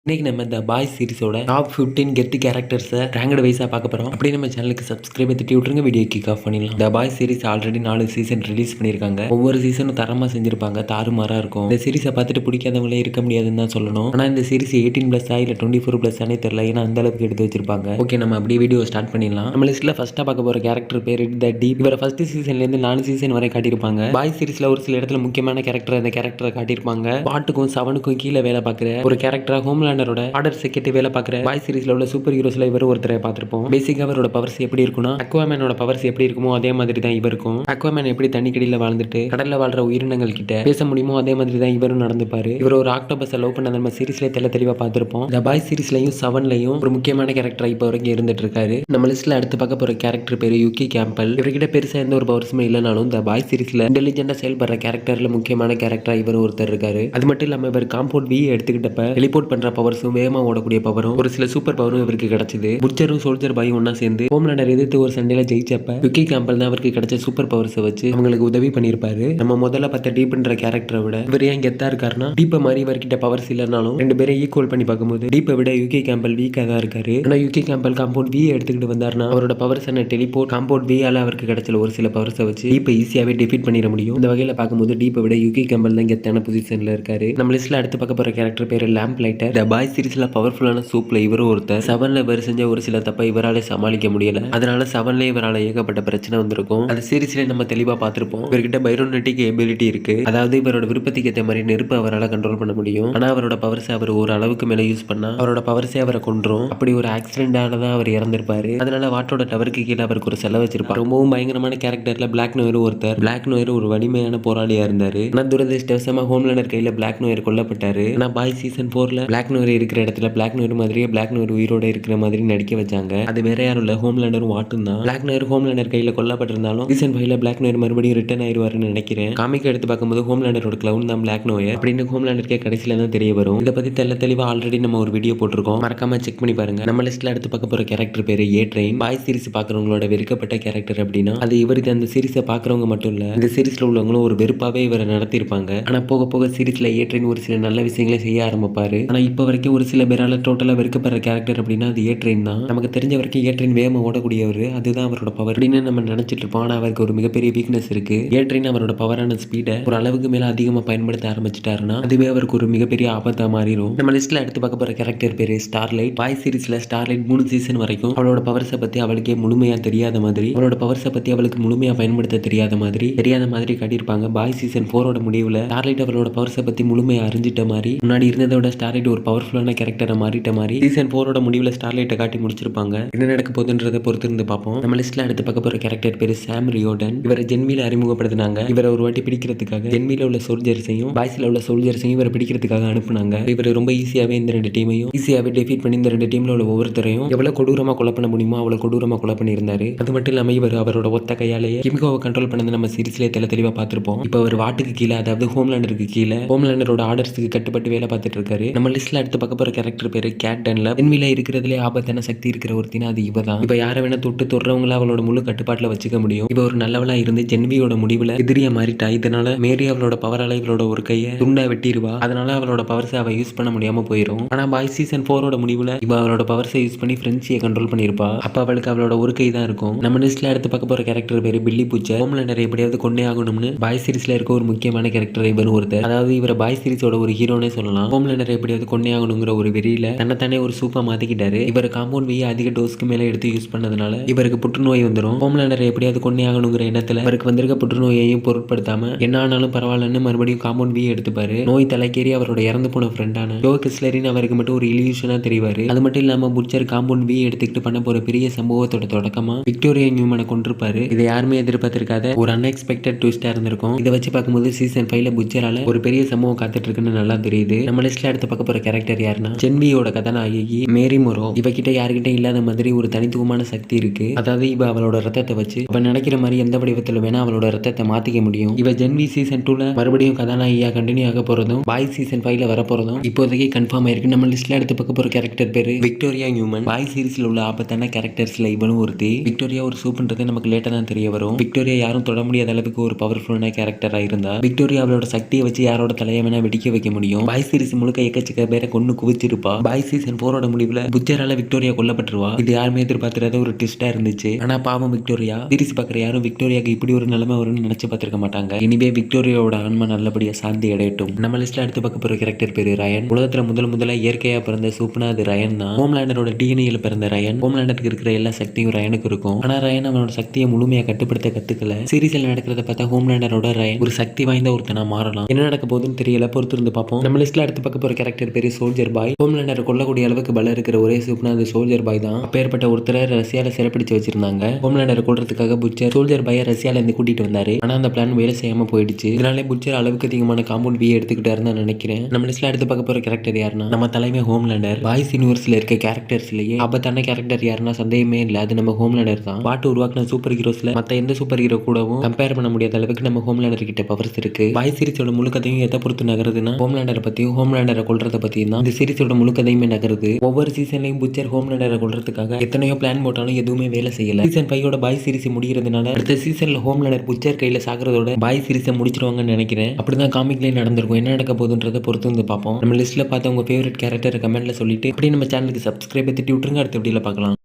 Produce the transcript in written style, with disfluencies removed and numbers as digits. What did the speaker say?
இன்னைக்கு நம்ம இந்த பாய்ஸ் சீரிஸோட டாப் 15 கெத்து கேரக்டர்ஸை ரேங்கட் வைஸாக பார்க்க போகிறோம். அப்படியே நம்ம சேனலுக்கு சப்ஸ்கிரைப் தட்டி விட்டுருங்க. வீடியோ கிக் ஆஃப் பண்ணிடலாம். இந்த boys series already 4 season release பண்ணியிருக்காங்க. ஒவ்வொரு சீசனும் தரமாக செஞ்சிருப்பாங்க, தாறுமாறாக இருக்கும். இந்த சீரிஸை பார்த்துட்டு பிடிக்காதவங்களே இருக்க முடியாதுன்னு தான் சொல்லணும். ஆனால் இந்த சீரிஸ் 18+ இல்லை 24+ தெரியல, ஏன்னா அந்த அளவுக்கு எடுத்து வச்சிருப்பாங்க. ஓகே, நம்ம அப்படியே வீடியோ ஸ்டார்ட் பண்ணிடலாம். நம்ம லிஸ்ட்டில் ஃபர்ஸ்ட்டாக பார்க்க போகிற கேரக்டர் பேர் த டீப். இவரை ஃபர்ஸ்ட் சீசன்லேருந்து 4 சீசன் வரை காட்டியிருப்பாங்க. பாய்ஸ் சீரிஸில் ஒரு சில இடத்துல முக்கியமான கேரக்டர் அந்த கேரக்டரை காட்டியிருப்பாங்க. பாட்டுக்கும் செவனுக்கும் கீழே வேலை பார்க்குற ஒரு கேரக்டரா ஹோம்லேண்டரோட ஆர்டர் செக்யூரிட்டி வேலை பார்க்குற பாய் சீரிஸ்ல உள்ள சூப்பர் ஹீரோஸ்ல இவர் ஒருத்தரை பார்த்திருப்போம். பேசிக்கா அவரோட பவர்ஸ் எப்படி இருக்கும்னா, அக்வாமேனோட பவர்ஸ் எப்படி இருக்குமோ அதே மாதிரி தான் இவருக்கும். அக்வாமேன் எப்படி தண்ணிக்கடியில் வாழ்ந்துட்டு கடல்ல வாழ்ற உயிரினங்கள் கிட்ட பேச முடியுமோ அதே மாதிரி தான் இவரும் நடந்துப்பாரு. இவர் ஒரு ஆக்டோபஸை லவ் பண்ண நம்ம சீரிஸ்ல தெளிவா பார்த்திருப்போம். இந்த பாய் சீரிஸ்லயும் 7லயும் ஒரு முக்கியமான கேரக்டரா இப்போ வரைக்கும் இருந்துட்டு இருக்காரு. நம்ம லிஸ்ட்ல அடுத்து பார்க்க போற கேரக்டர் பேரு யுகி கேம்பல். இவர்கிட்ட பெருசா எந்த ஒரு பவர்ஸுமே இல்லைனாலும் இந்த பாய் சீரிஸ்ல இன்டெலிஜென்டா செயல்படுற கேரக்டர்ல முக்கியமான கேரக்டரா இவர் ஒருத்தர் இருக்காரு. அது மட்டும் இல்லாம இவர் காம்பவுண்ட் வி எடுத்துக்கிட்டப்ப டெலிபோர்ட் பண்ற பவர்ஸும் வேகமா ஓடக்கூடிய பவரும் ஒரு சில சூப்பர் பவரும் இவருக்கு கிடைச்சது. புட்சரும் சோல்ஜர் பாயும் ஒன்னா சேர்ந்து ஹோம்லேண்டர் எதிர்த்து ஒரு சண்டையில ஜெயிச்சப்ப யுகி கேம்பல் தான் அவருக்கு கிடைச்ச சூப்பர் பவர்ஸை வச்சு அவங்களுக்கு உதவி பண்ணியிருப்பாரு. நம்ம முதல்ல பார்த்த டீப்ன்ற கேரக்டரை விட இவர் ஏன் கெத்தா இருக்காருன்னா, டீப்பை மாதிரி இவர்கிட்ட பவர்ஸ் இல்லைனாலும் ரெண்டு பேரும் ஈக்குவல் பண்ணி பார்க்கும்போது டீப்பை விட யுகி கேம்பல் வீக்கா தான் இருக்காரு. ஆனா யுகி கேம்பல் காம்பவுண்ட் வி எடுத்துக்கிட்டு வந்தாருன்னா அவரோட பவர்ஸ் என்ன டெலிபோர்ட் காம்பவுண்ட் வியால அவருக்கு கிடைச்ச ஒரு சில பவர்ஸை வச்சு டீப்பை ஈஸியாவே டிஃபீட் பண்ணிட முடியும். இந்த வகையில பார்க்கும்போது டீப்பை விட யுகி கேம்பல் தான் கெத்தான பொசிஷன்ல இருக்காரு. நம்ம லிஸ்ட்ல அடுத்து பார்க்க போற கேரக்டர் பேரு லேம்ப் லைட்டர். இந்த பாய் சீரிஸ்ல பவர்ஃபுல்லான சூப்ல இவரும் ஒருத்தர். 7ல இவர் செஞ்ச ஒரு சில தப்பை இவரால சமாளிக்க முடியல. அதனால 7ல இவரால ஏகப்பட்ட பிரச்சனை வந்திருக்கும். அது சீரிஸ்ல நம்ம தெளிவா பார்த்திருப்போம். இவர்கிட்ட பைரோனெட்டிக் எபிலிட்டி இருக்கு. அதாவது இவரோட விருப்பத்துக்கு ஏற்ற மாதிரி நெருப்பு அவரால் கண்ட்ரோல் பண்ண முடியும். ஆனா அவரோட பவர்ஸ் அவர் ஒரு அளவுக்கு மேல யூஸ் பண்ணா அவரோட பவர்ஸே அவரை கொன்றும். அப்படி ஒரு ஆக்சிடென்டால தான் அவர் இறந்திருப்பாரு. அதனால வாட்டோட டவருக்கு கீழே அவருக்கு ஒரு செலவு வச்சிருப்பாரு. ரொம்பவும் பயங்கரமான கேரக்டர்ல பிளாக் நோயர் ஒருத்தர். பிளாக் நோயர் ஒரு வலிமையான போராளியா இருந்தாரு. ஆனா துரதிருஷ்டவசமா ஹோம்லேண்டர் கையில பிளாக் நோயர் கொல்லப்பட்டாரு. ஆனா பாய் சீசன் 4ல பிளாக் நோயர் இருக்கிற இடத்துல பிளாக் நோயர் மாதிரியே பிளாக் நோயர் உயிரோட இருக்கிற மாதிரி நடிக்க வச்சாங்க. அது வேற யாரும் இல்ல, ஹோம்லேண்டரும் வாட்டும் தான். பிளாக் நோயர் ஹோம்லேண்டர் கையில கொல்லப்பட்டிருந்தாலும் சீசன் 5ல பிளாக் நோயர் மறுபடியும் ரிட்டர்ன் ஆயிருவாருன்னு நினைக்கிறேன். காமிக் எடுத்து பார்க்கும்போது ஹோம்லேண்டரோட கிளவுன் தான் பிளாக் நோயர் அப்படின்னு ஹோம்லேண்டருக்கே கடைசியில தான் தெரிய வரும். இதை பத்தி தெளிவா ஆல்ரெடி நம்ம ஒரு வீடியோ போட்டிருக்கோம், மறக்காம செக் பண்ணி பாருங்க. நம்ம லிஸ்ட்ல அடுத்து பார்க்க போற கேரக்டர் பேரு ஏ ட்ரெயின். பாய் சீரிஸ் பாக்குறவங்களோட வெறுக்கப்பட்ட கேரக்டர் அப்படின்னா அது இவருக்கு அந்த சீரிஸை பாக்குறவங்க மட்டும் இல்ல, இந்த சீரிஸ்ல உள்ளவங்களும் ஒரு வெறுப்பாவே இவரை நடத்திருப்பாங்க. ஆனா போக போக சீரிஸ்ல ஏ ட்ரெயின் ஒரு சில நல்ல விஷயங்களை செய்ய ஆரம்பிப்பாரு. ஆனா இப்ப வரைக்கும் ஒரு சில பேரால டோட்டலா வெறுக்கப்படுற கேரக்டர் அப்படின்னா அது ஏ ட்ரெயின் தான். நமக்கு தெரிஞ்ச வரைக்கும் ஏ ட்ரெயின் வேகமா ஓடக்கூடியவர், அதுதான் அவரோட பவர் அப்படின்னு நம்ம நினைச்சிட்டு இருப்போம். ஆனா அவருக்கு ஒரு மிகப்பெரிய வீக்னஸ் இருக்கு. ஏ ட்ரெயின் அவரோட பவரான ஸ்பீடை ஒரு அளவுக்கு மேல அதிகமா பயன்படுத்த ஆரம்பிச்சிட்டாருன்னா அதுவே அவருக்கு ஒரு மிகப்பெரிய ஆபத்தா மாறிடும். நம்ம லிஸ்ட்ல எடுத்து பார்க்க போற கேரக்டர் பேரு ஸ்டார்லைட். பாய் சீரிஸ்ல ஸ்டார்லைட் 3 சீசன் வரைக்கும் அவளோட பவர்ஸை பத்தி அவளுக்கே முழுமையா தெரியாத மாதிரி, அவளோட பவர்ஸை பத்தி அவளுக்கு முழுமையா பயன்படுத்த தெரியாத மாதிரி காட்டியிருப்பாங்க. பாய் சீசன் 4ஓட முடிவுல ஸ்டார்லைட் அவளோட பவர்ஸை பத்தி முழுமையா அறிஞ்சிட்ட மாதிரி, முன்னாடி இருந்ததை விட ஸ்டார்லைட் ஒரு பவர்ஃபுல்லான கேரக்டரை மாறிட்ட மாதிரி சீசன் 4ஓட முடிவுல ஸ்டார்லைட்டை காட்டி முடிச்சிருப்பாங்க. என்ன நடக்க போகுதுன்றதை பொறுத்து இருந்து பார்ப்போம். நம்ம லிஸ்ட்ல அடுத்து பார்க்க போற கேரக்டர் பேரு சாம் ரியோடன். இவரை ஜென்வில அறிமுகப்படுத்தினாங்க. இவரை ஒரு வாட்டி பிடிக்கிறதுக்காக ஜென்வில உள்ள சோல்ஜர்ஸையும் பாய்ஸ்ல உள்ள சோல்ஜர்ஸையும் இவரை பிடிக்கிறதுக்காக அனுப்புனாங்க. இவர் ரொம்ப ஈஸியாவே இந்த 2 டீமையும் ஈஸியாவே டிஃபீட் பண்ணி இந்த 2 டீம்ல உள்ள ஒவ்வொருத்தரையும் எவ்வளவு கொடூரமா கொலை பண்ண முடியுமோ அவ்வளவு கொடூரமா கொலை பண்ணியிருந்தாரு. அது மட்டும் இல்லாம இவர் அவரோட ஒத்த கையாலேயே கிமிகோவை கண்ட்ரோல் பண்ணது நம்ம சீரிஸ்ல தெளிவா பார்த்திருப்போம். இப்போ அவர் வாட்டுக்கு கீழே, அதாவது ஹோம்லேண்டருக்கு கீழே ஹோம்லேண்டரோட ஆர்டர்ஸ்க்கு கட்டுப்பட்டு வேலை பார்த்துட்டு இருக்காரு. நம்ம லிஸ்ட்ல அடுத்து பார்க்க போற கேரக்டர் பேரு கேட் டன்லப். ஜென்வில இருக்கிறதுலே ஆபத்தான சக்தி இருக்கிற ஒருத்தினா அது இவ தான். இப்ப யாரை வேணா தொடுறவங்கள அவளோட முழு கட்டுப்பாட்டுல வச்சுக்க முடியும். இவ ஒரு நல்லவளா இருந்து ஜென்வியோட முடிவுல எதிரியா மாறிட்டா. இதனால மேரி அவளோட பவரால இவளோட ஒரு கையை துண்டா வெட்டிடுவா. அதனால அவளோட பவர்ஸை அவ யூஸ் பண்ண முடியாம போயிடும். ஆனா பாய் சீசன் 4ஓட முடிவுல இவ அவளோட பவர்ஸை யூஸ் பண்ணி ஃப்ரெண்ட்ஸியை கண்ட்ரோல் பண்ணிருப்பா. அப்ப அவளுக்கு அவளோட ஒரு கை தான் இருக்கும். நம்ம லிஸ்ட்ல அடுத்து பார்க்க போற கேரக்டர் பேரு பில்லி பூச்சர். ஹோம்லேண்டர் எப்படியாவது கொண்டே ஆகணும்னு பாய் சீரிஸ்ல இருக்க ஒரு முக்கியமான கேரக்டர் இவர் ஒருத்தர். அதாவது இவரை பாய் சீரிஸோட ஒரு ஹீரோனே சொல்லலாம். ஹோம்லேண்டர் எப்படியாவது கொண்டே ஆகணுங்கிற ஒரு வெறியில தன்னைத்தானே ஒரு சூப்பா மாத்திக்கிட்டாரு. இவர் காம்பவுண்ட் வி அதிக டோஸ்க்கு மேல எடுத்து யூஸ் பண்ணதுனால இவருக்கு புற்றுநோய் வந்துடும். ஹோம்லேண்டரை எப்படியாவது கொண்டே ஆகணுங்கிற எண்ணத்துல இவருக்கு வந்திருக்க புற்றுநோயையும் பொருட்படுத்தாம என்ன ஆனாலும் பரவாயில்லன்னு மறுபடியும் காம்பவுண்ட் வி எடுத்துப்பாரு. நோய் தலைக்கேறி அவரோட இறந்து போன ஃப்ரெண்டான ஜோ கிஸ்லரின் அவருக்கு மட்டும் ஒரு இல்யூஷனா தெரிவாரு. அது மட்டும் இல்லாம புட்சர் காம்பவுண்ட் வி எடுத்துக்கிட்டு பண்ண போற பெரிய சம்பவத்தோட தொடக்கமா விக்டோரியா நியூமனை கொண்டிருப்பாரு. இதை யாருமே எதிர்பார்த்திருக்காத ஒரு அன்எக்ஸ்பெக்டட் ட்விஸ்டா இருந்திருக்கும். இதை வச்சு பார்க்கும்போது சீசன் 5ல புட்சரால ஒரு பெரிய சம்பவம் காத்துட்டு இருக்குன்னு நல்லா தெரியுது. நம்ம லிஸ்ட்ல அடுத்து பார்க்க போற கேரக்டர் யாருன்னா ஜென்வியோட கதாநாயகி மேரி மொரோ. இவகிட்ட யாருக்கிட்ட இல்லாத மாதிரி ஒரு தனித்துவமான சக்தி இருக்கு. அதாவது இவ அவளோட ரத்தத்தை வச்சு அவ நினைக்கிற மாதிரி எந்த வடிவத்துல வேணா அவளோட ரத்தத்தை மாத்திக்க முடியும். இவ ஜென்வி சீசன் 2ல மறுபடியும் கதாநாயகியா கண்டினியூ ஆக போறதும் பாய் சீசன் 5ல வர போறதும் இப்போதைக்கு கன்ஃபார்ம் ஆயிருக்கு. நம்ம லிஸ்ட்ல எடுத்து பார்க்க போற கேரக்டர் பேரு விக்டோரியா நியூமன். பாய் சீரிஸ்ல உள்ள ஆபத்தான கேரக்டர்ஸ்ல இவனும் ஒருத்தி. விக்டோரியா ஒரு சூப்ன்றது நமக்கு லேட்டா தான் தெரிய வரும். விக்டோரியா யாரும் தொட முடியாத அளவுக்கு ஒரு பவர்ஃபுல்லான கேரக்டரா இருந்தா விக்டோரியா அவளோட சக்தியை வச்சு யாரோட தலையை வேணா வெடிக்க வைக்க முடியும். பாய் சீரிஸ் முழுக்க எக்கச்சக்க பேரை கொன்னு குவிச்சிருப்பா. பாய் சீசன் 4 முடிவுல புச்சரால விக்டோரியா கொல்லப்பட்டுருவா. இது யாருமே எதிர்பார்த்திராத ஒரு ட்விஸ்டா இருந்துச்சு. ஆனா பாவம் விக்டோரியா. சீரிஸ் பாக்குற யாரும் விக்டோரியாக்கு இப்படி ஒரு நிலைமை வரும்னு நினைச்சு பார்த்திருக்க மாட்டாங்க. இனிமே விக்டோரியாவோட ஆன்மா நல்லபடியா சாந்தி அடையட்டும். நம்ம லிஸ்ட்ல அடுத்து பார்க்க போற கேரக்டர் பேரு ரயன். உலகத்துல முதல்ல இயற்கையா பிறந்த சூப்பனா அது ரயன் தான். ஹோம்லேண்டரோட டிஎன்ஏல பிறந்த ரயன். ஹோம்லேண்டருக்கு இருக்கிற எல்லா சக்தியும் ரயனுக்கு இருக்கும். ஆனா ரயன் அவனோட சக்தியை முழுமையா கட்டுப்படுத்த கத்துக்கல. சீரிஸ்ல நடக்கிறத பார்த்தா ஹோம்லேண்டரோட ரயன் ஒரு சக்தி வாய்ந்த ஒருத்தனா மாறலாம். என்ன நடக்க போகுதுன்னு தெரியல, பொறுத்து இருந்து பார்ப்போம். நம்ம லிஸ்ட்ல அடுத்து பார்க்க போற கேரக்டர் பேரு சோல்ஜர் பாய். ஹோம்லேண்டர் கொல்லக்கூடிய அளவுக்கு பலம் இருக்கிற ஒரே சூப்பனா அது சோல்ஜர் பாய் தான். அப்பேற்பட்ட ஒருத்தரை ரஷ்யால சிறப்பிடிச்சு வச்சிருந்தாங்க. ஹோம்லேண்டர் கொல்றதுக்காக புச்சர் சோல்ஜர் பாயை ரஷ்யால இருந்து கூட்டிட்டு வந்தாரு. ஆனா அந்த பிளான் வேலை செய்யாம போயிடுச்சு. இதனாலே புச்சர் அளவுக்கு அதிகமான காம்பவுண்ட் வி எடுத்துக்கிட்டாருன்னு நான் நினைக்கிறேன். நம்ம லிஸ்ட்ல அடுத்து பார்க்க போற கேரக்டர் யாருன்னா நம்ம தலைமை ஹோம்லேண்டர். பாய்ஸ் யூனிவர்ஸ்ல இருக்க கேரக்டர்ஸ்லயே ஆபத்தான கேரக்டர் யாருன்னா சந்தேகமே இல்ல, அது நம்ம ஹோம்லேண்டர் தான். பாட்டு உருவாக்கின சூப்பர் ஹீரோஸ்ல மத்த எந்த சூப்பர் ஹீரோ கூடவும் கம்பேர் பண்ண முடியாத அளவுக்கு நம்ம ஹோம்லேண்டர் கிட்ட பவர்ஸ் இருக்கு. பாய் சீரிஸோட முழு கதையும் எதை பொறுத்து நகருதுன்னா ஹோம்லேண்டரை பத்தியும் ஹோம்லேண்டரை கொல்றத பத்தியும் தான். இந்த சீரிஸோட முழு கதையுமே நகருது. ஒவ்வொரு சீசன்லயும் புச்சர் ஹோம்லேண்டரை கொல்றதுக்காக எத்தனையோ பிளான் போட்டாலும் எதுவுமே வேலை செய்யல. சீசன் 5 பாய் சீரிஸ் முடிகிறதுனால அடுத்த சீசன்ல ஹோம்லேண்டர் புச்சர் கையில சாகிறதோட பாய் சீரிஸை முடிச்சிருவாங்கன்னு நினைக்கிறேன். அப்படிதான் காமிக்லயே நடந்திருக்கும். என்ன நடக்க போகுதுன்றதை பொறுத்து வந்து பார்ப்போம். நம்ம லிஸ்ட்ல பார்த்த உங்க ஃபேவரட் கேரக்டர் கமெண்ட்ல சொல்லிட்டு அப்படியே நம்ம சேனலுக்கு சப்ஸ்கிரைப் தட்டி விட்டுருங்க. அடுத்த வீடியோல பார்க்கலாம்.